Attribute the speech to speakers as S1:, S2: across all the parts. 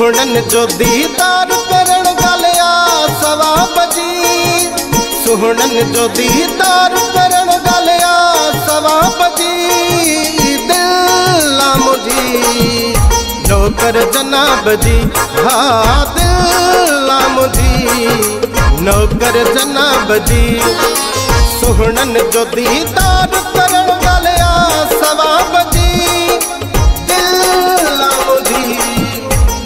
S1: सुहणन जो दीदार करण गलिया सवा बजी। सुहणन जो दीदार करण गलिया सवा बजी। दिल मुझी नौकर जनाब जी, हाँ दिल मुझी नौकर जनाब जी। सुहणन जो दीदार करण गलिया सवा बजी। दिल मुझी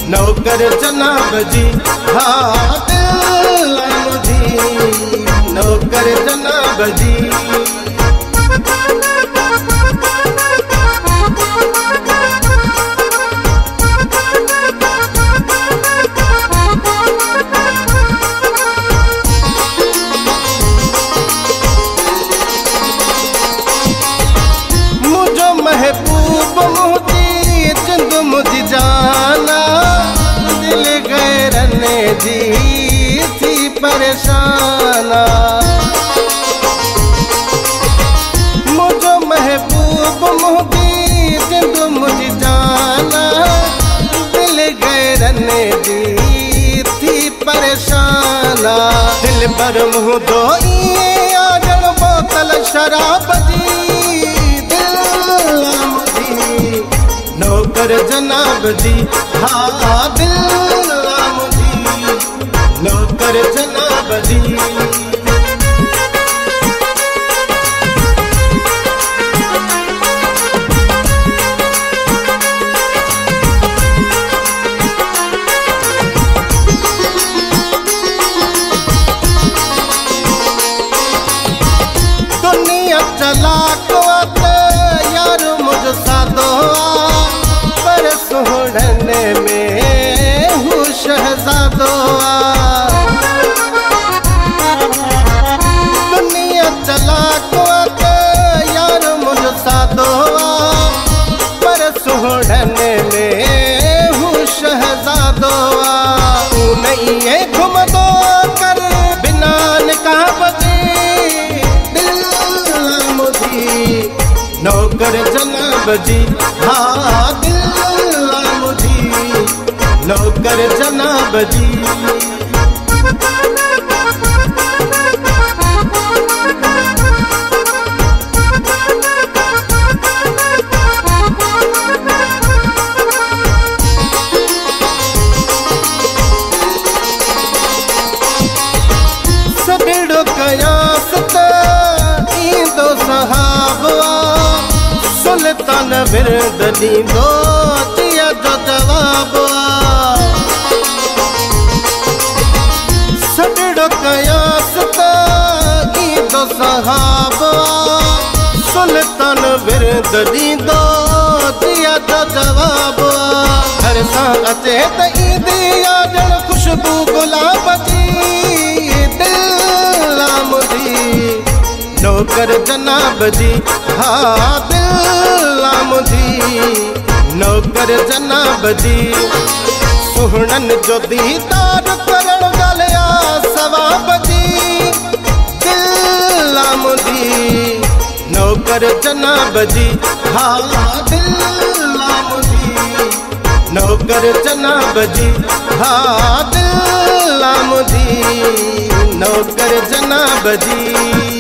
S1: नौकर जनाब जी, हाँ दिल मुझी नौकर जनाब जी। मुझो महबूब मुझी जिंद मुझी जाना। दिल गैरने जी थी परेशाना। मुझो महबूब मुझी जिंद मुझी जाना। दिल गैरने जी थी परेशाना। दिल पर मुँह धोई आजन बोतल शराब जी। नौकर जनाब जी, हाँ दिल मुझी नौकर जनाब जी। दुनिया चला को यार मुझ साधो। सुहणन में हूँ शहजादो। दुनिया चला को यार मुझ साधो। पर सुहणन में हूँ शहजादो। तू नहीं है घुम दो कर बिना निकाह बजी। दिल मुझी नौकर जनाब जी, हाँ दिल नौकर जनाब जी। सबिड़ो कयास ईंदो सहाबा। सुल्तान विरद ॾींदो जिया जो जवाब। सबिड़ो कयास ईंदो सहाबा। सुल्तान विरद ॾींदो जिया जो जवाब। हर सां अचे त ईंदी आजण खुशबू गुलाब जी। दिल मुझी नौकर जनाब जी, हाँ दिल मुझी नौकर जनाब जी। सुहणन जो दीदार करण गलिया सवा बजी। दिल मुझी नौकर जनाब जी, हाँ दिल मुझी नौकर जनाब जी, हाँ दिल मुझी नौकर जनाब जी।